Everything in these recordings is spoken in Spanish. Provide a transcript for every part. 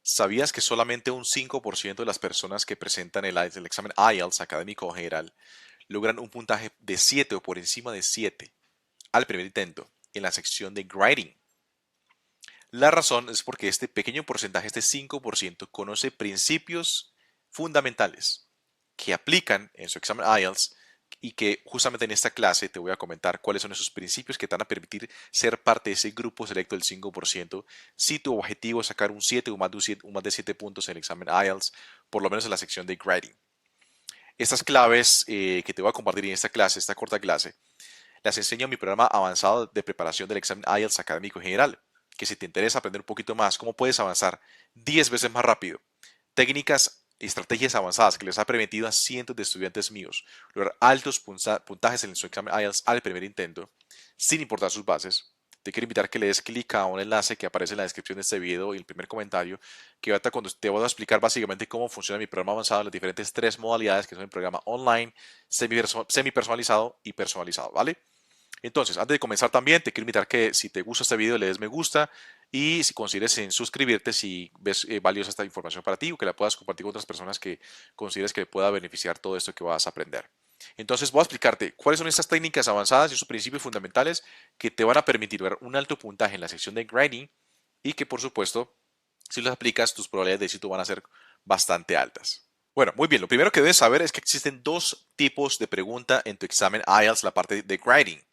¿Sabías que solamente un 5% de las personas que presentan el examen IELTS académico o general logran un puntaje de 7 o por encima de 7 al primer intento en la sección de Grading? La razón es porque este pequeño porcentaje, este 5%, conoce principios fundamentales que aplican en su examen IELTS y que justamente en esta clase te voy a comentar cuáles son esos principios que te van a permitir ser parte de ese grupo selecto del 5% si tu objetivo es sacar un 7 o más de 7, más de 7 puntos en el examen IELTS, por lo menos en la sección de Grading. Estas claves que te voy a compartir en esta clase, esta corta clase, las enseño en mi programa avanzado de preparación del examen IELTS académico general, que si te interesa aprender un poquito más cómo puedes avanzar 10 veces más rápido, técnicas y estrategias avanzadas que les ha permitido a cientos de estudiantes míos lograr altos puntajes en su examen IELTS al primer intento, sin importar sus bases. Te quiero invitar a que le des clic a un enlace que aparece en la descripción de este video y el primer comentario, que ahorita cuando te voy a explicar básicamente cómo funciona mi programa avanzado en las diferentes tres modalidades que son el programa online, semi personalizado y personalizado, ¿vale? Entonces, antes de comenzar también, te quiero invitar que si te gusta este video le des me gusta y si consideres en suscribirte si ves valiosa esta información para ti o que la puedas compartir con otras personas que consideres que pueda beneficiar todo esto que vas a aprender. Entonces, voy a explicarte cuáles son estas técnicas avanzadas y esos principios fundamentales que te van a permitir ver un alto puntaje en la sección de Grading y que, por supuesto, si los aplicas, tus probabilidades de éxito van a ser bastante altas. Bueno, muy bien. Lo primero que debes saber es que existen dos tipos de pregunta en tu examen IELTS, la parte de Grading.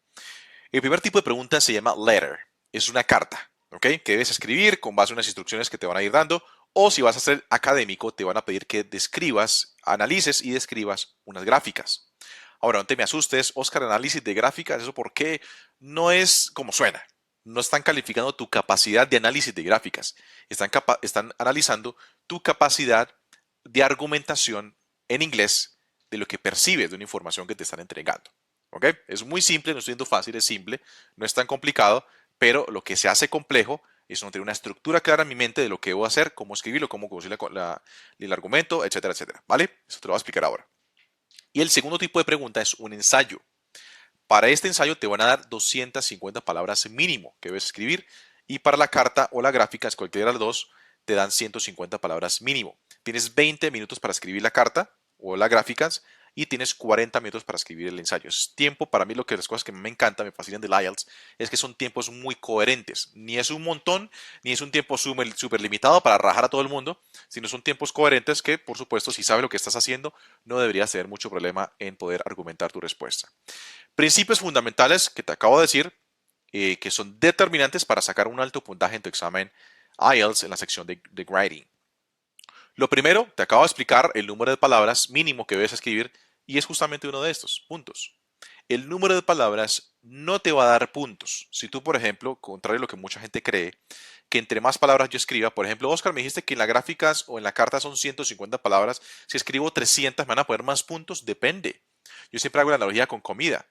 El primer tipo de pregunta se llama letter. Es una carta, ¿ok? Que debes escribir con base en unas instrucciones que te van a ir dando. O si vas a ser académico, te van a pedir que describas, analices y describas unas gráficas. Ahora, no te me asustes, Oscar, análisis de gráficas, ¿eso por qué? No es como suena. No están calificando tu capacidad de análisis de gráficas. Están analizando tu capacidad de argumentación en inglés de lo que percibes de una información que te están entregando. ¿Ok? Es muy simple, no estoy diciendo fácil, es simple, no es tan complicado, pero lo que se hace complejo es no tener una estructura clara en mi mente de lo que debo hacer, cómo escribirlo, cómo conducir el argumento, etcétera, etcétera. ¿Vale? Eso te lo voy a explicar ahora. Y el segundo tipo de pregunta es un ensayo. Para este ensayo te van a dar 250 palabras mínimo que debes escribir y para la carta o la gráfica, es cualquiera de las dos, te dan 150 palabras mínimo. Tienes 20 minutos para escribir la carta o las gráficas y tienes 40 minutos para escribir el ensayo. Es tiempo, para mí lo que las cosas que me encantan, me fascinan del IELTS, es que son tiempos muy coherentes. Ni es un montón, ni es un tiempo súper limitado para rajar a todo el mundo, sino son tiempos coherentes que, por supuesto, si sabes lo que estás haciendo, no deberías tener mucho problema en poder argumentar tu respuesta. Principios fundamentales que te acabo de decir, que son determinantes para sacar un alto puntaje en tu examen IELTS en la sección de Grading. Lo primero, te acabo de explicar el número de palabras mínimo que debes escribir y es justamente uno de estos puntos. El número de palabras no te va a dar puntos. Si tú, por ejemplo, contrario a lo que mucha gente cree, que entre más palabras yo escriba, por ejemplo, Oscar, me dijiste que en las gráficas o en la carta son 150 palabras, si escribo 300, ¿me van a poner más puntos? Depende. Yo siempre hago la analogía con comida.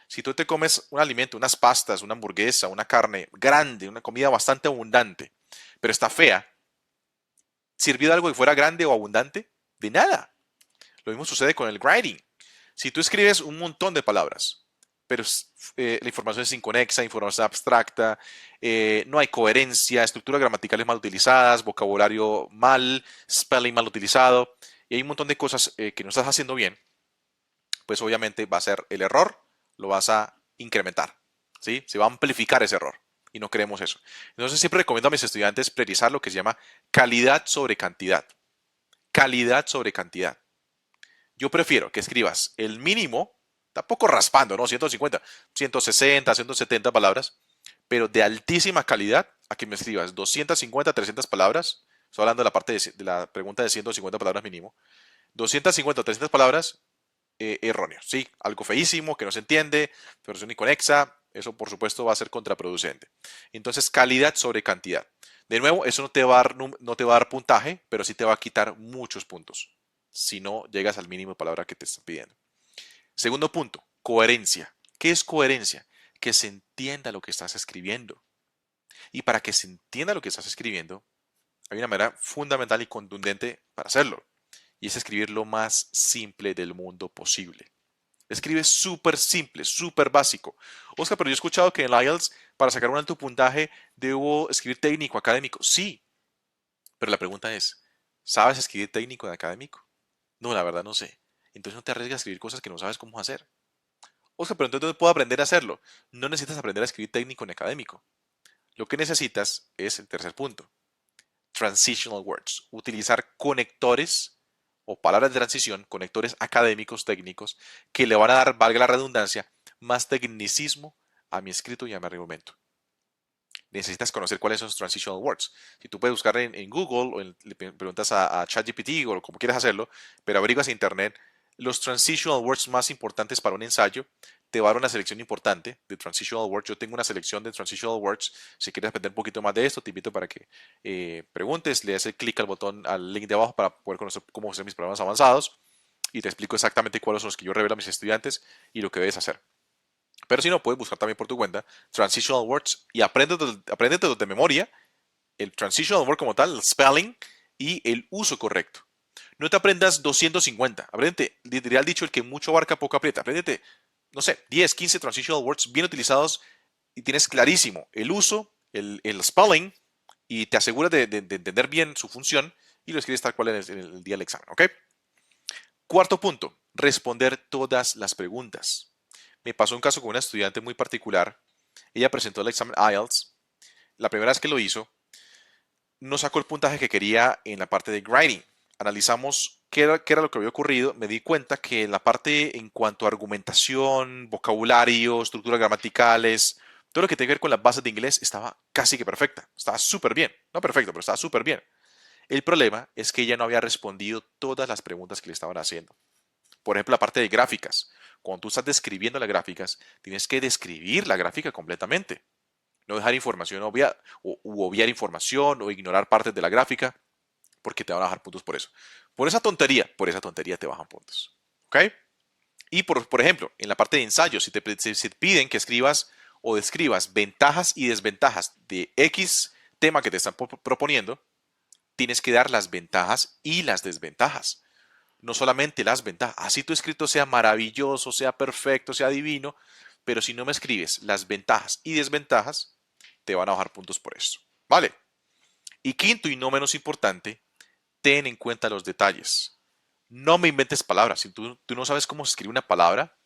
Si tú te comes un alimento, unas pastas, una hamburguesa, una carne grande, una comida bastante abundante, pero está fea, ¿sirvió de algo que fuera grande o abundante? De nada. Lo mismo sucede con el grading. Si tú escribes un montón de palabras, pero la información es inconexa, información abstracta, no hay coherencia, estructuras gramaticales mal utilizadas, vocabulario mal, spelling mal utilizado, y hay un montón de cosas que no estás haciendo bien, pues obviamente va a ser el error, lo vas a incrementar, ¿sí? Se va a amplificar ese error y no queremos eso. Entonces siempre recomiendo a mis estudiantes priorizar lo que se llama calidad sobre cantidad. Calidad sobre cantidad. Yo prefiero que escribas el mínimo, tampoco raspando, ¿no? 150, 160, 170 palabras, pero de altísima calidad, a que me escribas 250, 300 palabras. Estoy hablando de la parte de la pregunta de 150 palabras mínimo. 250 o 300 palabras erróneo, ¿sí? Algo feísimo, que no se entiende, versión inconexa, eso por supuesto va a ser contraproducente. Entonces, calidad sobre cantidad. De nuevo, eso no te va a dar puntaje, pero sí te va a quitar muchos puntos si no llegas al mínimo de palabra que te están pidiendo. Segundo punto, coherencia. ¿Qué es coherencia? Que se entienda lo que estás escribiendo. Y para que se entienda lo que estás escribiendo, hay una manera fundamental y contundente para hacerlo. Y es escribir lo más simple del mundo posible. Escribe súper simple, súper básico. Oscar, pero yo he escuchado que en el IELTS para sacar un alto puntaje debo escribir técnico, académico. Sí, Pero la pregunta es, ¿sabes escribir técnico en académico? No, la verdad no sé. Entonces no te arriesgas a escribir cosas que no sabes cómo hacer. Oscar, pero entonces ¿dónde puedo aprender a hacerlo? No necesitas aprender a escribir técnico en académico. Lo que necesitas es el tercer punto. Transitional words. Utilizar conectores o palabras de transición, conectores académicos, técnicos, que le van a dar, valga la redundancia, más tecnicismo a mi escrito y a mi argumento. Necesitas conocer cuáles son los transitional words. Si tú puedes buscar en Google o le preguntas a ChatGPT o como quieras hacerlo, pero averiguas en Internet los transitional words más importantes para un ensayo, te va a dar una selección importante de transitional words. Yo tengo una selección de transitional words. Si quieres aprender un poquito más de esto, te invito para que preguntes, le das el clic al botón, al link de abajo para poder conocer cómo hacer mis programas avanzados y te explico exactamente cuáles son los que yo revelo a mis estudiantes y lo que debes hacer. Pero si no, puedes buscar también por tu cuenta transitional words y apréndetelos de memoria, el transitional word como tal, el spelling y el uso correcto. No te aprendas 250, apréndete, literal dicho, el que mucho abarca, poco aprieta. Apréndete, no sé, 10, 15 transitional words bien utilizados y tienes clarísimo el uso, el spelling y te aseguras de entender bien su función y lo escribes tal cual en el día del examen, ¿ok? Cuarto punto, responder todas las preguntas. Me pasó un caso con una estudiante muy particular. Ella presentó el examen IELTS. La primera vez que lo hizo, no sacó el puntaje que quería en la parte de grading. Analizamos qué era lo que había ocurrido. Me di cuenta que en la parte en cuanto a argumentación, vocabulario, estructuras gramaticales, todo lo que tiene que ver con las bases de inglés estaba casi que perfecta. Estaba súper bien. No perfecto, pero estaba súper bien. El problema es que ella no había respondido todas las preguntas que le estaban haciendo. Por ejemplo, la parte de gráficas. Cuando tú estás describiendo las gráficas, tienes que describir la gráfica completamente. No dejar información obvia u obviar información o ignorar partes de la gráfica porque te van a bajar puntos por eso. Por esa tontería te bajan puntos. ¿Ok? Y por ejemplo, en la parte de ensayos, si te piden que escribas o describas ventajas y desventajas de X tema que te están proponiendo, tienes que dar las ventajas y las desventajas. No solamente las ventajas. Así tu escrito sea maravilloso, sea perfecto, sea divino, pero si no me escribes las ventajas y desventajas, te van a bajar puntos por eso. ¿Vale? Y quinto y no menos importante, ten en cuenta los detalles. No me inventes palabras. Si tú no sabes cómo se escribe una palabra,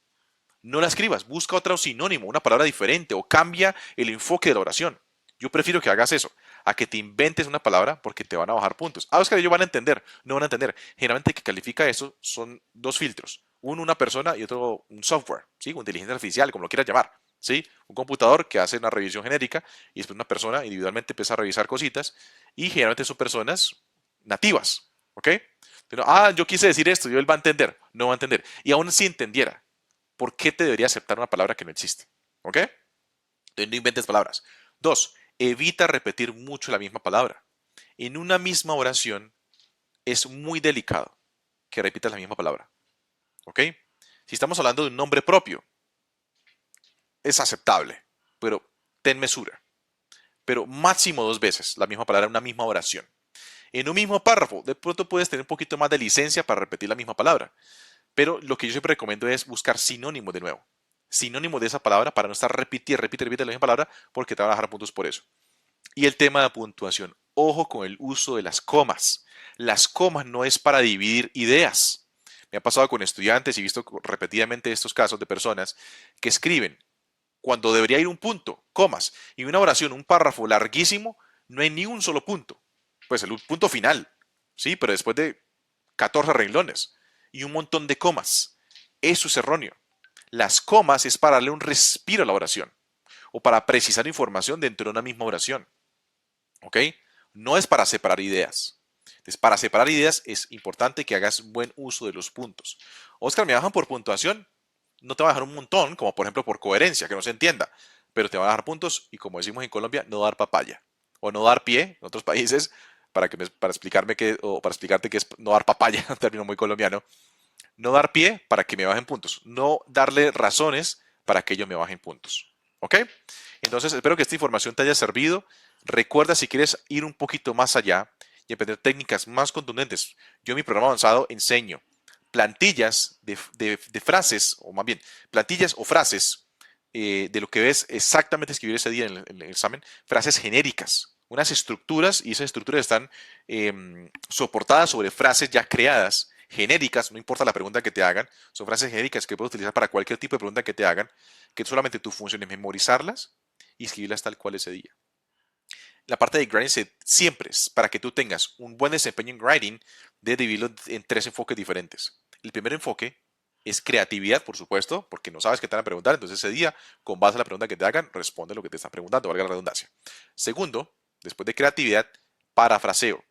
no la escribas. Busca otro sinónimo, una palabra diferente o cambia el enfoque de la oración. Yo prefiero que hagas eso, a que te inventes una palabra porque te van a bajar puntos. Ah, Oscar, ellos van a entender, no van a entender. Generalmente el que califica eso son dos filtros. Uno, una persona y otro, un software, ¿sí? O inteligencia artificial, como lo quieras llamar, ¿sí? Un computador que hace una revisión genérica y después una persona individualmente empieza a revisar cositas y generalmente son personas nativas, ¿ok? Pero, yo quise decir esto y él va a entender, no va a entender. Y aún si entendiera, ¿por qué te debería aceptar una palabra que no existe? ¿Ok? Entonces no inventes palabras. Dos, evita repetir mucho la misma palabra. En una misma oración es muy delicado que repitas la misma palabra. ¿Ok? Si estamos hablando de un nombre propio, es aceptable, pero ten mesura. Pero máximo dos veces la misma palabra en una misma oración. En un mismo párrafo, de pronto puedes tener un poquito más de licencia para repetir la misma palabra. Pero lo que yo siempre recomiendo es buscar sinónimos de nuevo. Sinónimos de esa palabra para no estar repite la misma palabra porque te van a bajar puntos por eso. Y el tema de la puntuación. Ojo con el uso de las comas. Las comas no es para dividir ideas. Me ha pasado con estudiantes y he visto repetidamente estos casos de personas que escriben cuando debería ir un punto, comas, y una oración, un párrafo larguísimo, no hay ni un solo punto. Pues el punto final, sí, pero después de 14 renglones y un montón de comas. Eso es erróneo. Las comas es para darle un respiro a la oración o para precisar información dentro de una misma oración. ¿Ok? No es para separar ideas. Entonces, para separar ideas es importante que hagas buen uso de los puntos. Oscar, ¿me bajan por puntuación? No te va a dejar un montón, como por ejemplo por coherencia, que no se entienda, pero te va a dejar puntos y como decimos en Colombia, no dar papaya o no dar pie en otros países para explicarme o para explicarte que es no dar papaya, un término muy colombiano, no dar pie para que me bajen puntos, no darle razones para que ellos me bajen puntos. ¿Ok? Entonces, espero que esta información te haya servido. Recuerda, si quieres ir un poquito más allá y aprender técnicas más contundentes, yo en mi programa avanzado enseño plantillas de frases, o más bien, plantillas o frases de lo que ves exactamente escribir ese día en el examen, frases genéricas, unas estructuras y esas estructuras están soportadas sobre frases ya creadas, genéricas, no importa la pregunta que te hagan, son frases genéricas que puedes utilizar para cualquier tipo de pregunta que te hagan, que solamente tu función es memorizarlas y escribirlas tal cual ese día. La parte de grading siempre es para que tú tengas un buen desempeño en grading, debes dividirlo en tres enfoques diferentes. El primer enfoque es creatividad, por supuesto, porque no sabes qué te van a preguntar, entonces ese día, con base a la pregunta que te hagan, responde lo que te están preguntando, valga la redundancia. Segundo, después de creatividad, parafraseo.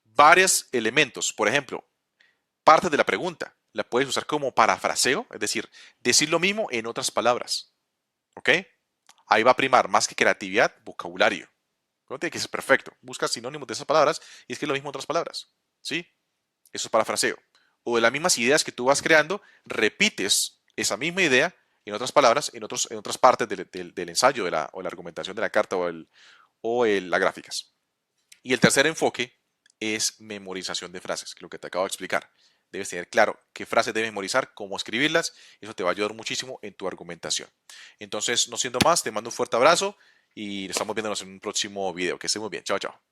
Varios elementos, por ejemplo, partes de la pregunta, la puedes usar como parafraseo, es decir lo mismo en otras palabras. ¿Ok? Ahí va a primar más que creatividad, vocabulario. No tiene que ser perfecto. Busca sinónimos de esas palabras y es que es lo mismo en otras palabras. ¿Sí? Eso es parafraseo. O de las mismas ideas que tú vas creando, repites esa misma idea en otras palabras, en otras partes del ensayo o la argumentación de la carta las gráficas. Y el tercer enfoque es memorización de frases, que es lo que te acabo de explicar. Debes tener claro qué frases debes memorizar, cómo escribirlas. Eso te va a ayudar muchísimo en tu argumentación. Entonces, no siendo más, te mando un fuerte abrazo y estamos viéndonos en un próximo video. Que esté muy bien. Chao, chao.